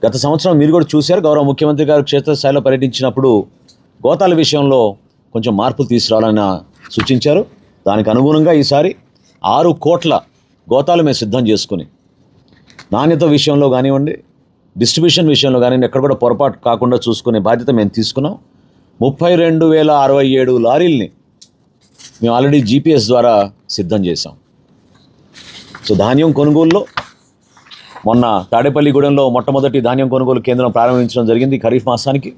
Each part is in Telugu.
గత సంవత్సరం మీరు కూడా చూశారు, గౌరవ ముఖ్యమంత్రి గారు క్షేత్రస్థాయిలో పర్యటించినప్పుడు గోతాల విషయంలో కొంచెం మార్పులు తీసుకురావాలని సూచించారు. దానికి అనుగుణంగా ఈసారి 6 కోట్ల గోతాలు మేము సిద్ధం చేసుకుని నాణ్యత విషయంలో కానివ్వండి, డిస్ట్రిబ్యూషన్ విషయంలో కానివ్వండి, ఎక్కడ కూడా పొరపాటు కాకుండా చూసుకునే బాధ్యత మేము తీసుకున్నాం. 32,067 లారీల్ని మేము ఆల్రెడీ GPS ద్వారా సిద్ధం చేశాం. సో ధాన్యం కొనుగోలులో మొన్న తాడేపల్లిగూడెంలో మొట్టమొదటి ధాన్యం కొనుగోలు కేంద్రం ప్రారంభించడం జరిగింది. ఖరీఫ్ మాసానికి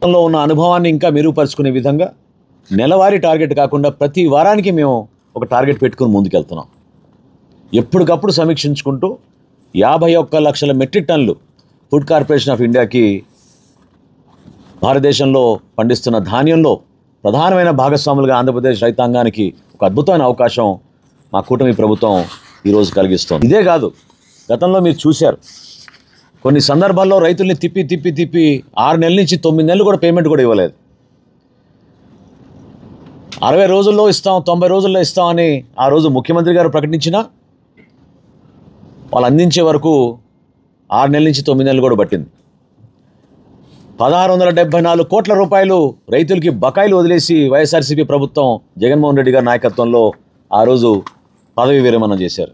లో ఉన్న అనుభవాన్ని ఇంకా మెరుగుపరుచుకునే విధంగా నెలవారీ టార్గెట్ కాకుండా ప్రతి వారానికి మేము ఒక టార్గెట్ పెట్టుకుని ముందుకెళ్తున్నాం. ఎప్పటికప్పుడు సమీక్షించుకుంటూ 51 లక్షల మెట్రిక్ టన్నులు ఫుడ్ కార్పొరేషన్ ఆఫ్ ఇండియాకి భారతదేశంలో పండిస్తున్న ధాన్యంలో ప్రధానమైన భాగస్వాములుగా ఆంధ్రప్రదేశ్ రైతాంగానికి ఒక అద్భుతమైన అవకాశం మా కూటమి ప్రభుత్వం ఈరోజు కలిగిస్తోంది. ఇదే కాదు, గతంలో మీరు చూశారు, కొన్ని సందర్భాల్లో రైతుల్ని తిప్పి 6 నెలల నుంచి 9 నెలలు కూడా పేమెంట్ కూడా ఇవ్వలేదు. 60 రోజుల్లో ఇస్తాం, 90 రోజుల్లో ఇస్తామని ఆ రోజు ముఖ్యమంత్రి గారు ప్రకటించినా వాళ్ళు అందించే వరకు 6 నెలల నుంచి 9 నెలలు కూడా పట్టింది. 1674 కోట్ల రూపాయలు రైతులకి బకాయిలు వదిలేసి వైఎస్ఆర్సీపీ ప్రభుత్వం జగన్మోహన్ రెడ్డి గారి నాయకత్వంలో ఆ రోజు పదవి విరమణ చేశారు.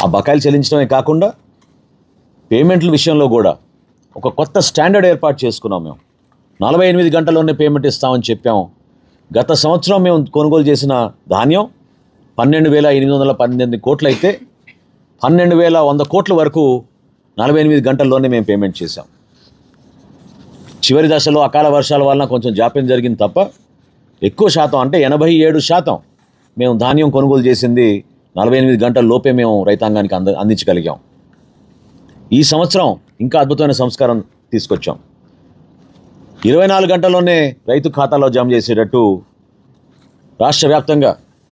ఆ బకాయిలు చెల్లించడమే కాకుండా పేమెంట్ల విషయంలో కూడా ఒక కొత్త స్టాండర్డ్ ఏర్పాటు చేసుకున్నాం. మేము 48 గంటల్లోనే పేమెంట్ ఇస్తామని చెప్పాం. గత సంవత్సరం మేము కొనుగోలు చేసిన ధాన్యం 12,818 కోట్లు అయితే 12,100 కోట్ల వరకు 48 గంటల్లోనే మేము పేమెంట్ చేశాం. చివరి దశలో అకాల వర్షాల వలన కొంచెం జాప్యం జరిగింది తప్ప ఎక్కువ శాతం అంటే 87% మేము ధాన్యం కొనుగోలు చేసింది 48 గంటల లోపే మేము రైతాంగానికి అందించగలిగాం. ఈ సంవత్సరం ఇంకా అద్భుతమైన సంస్కారం తీసుకొచ్చాం. 24 గంటల్లోనే రైతు ఖాతాలో జమ చేసేటట్టు రాష్ట్ర వ్యాప్తంగా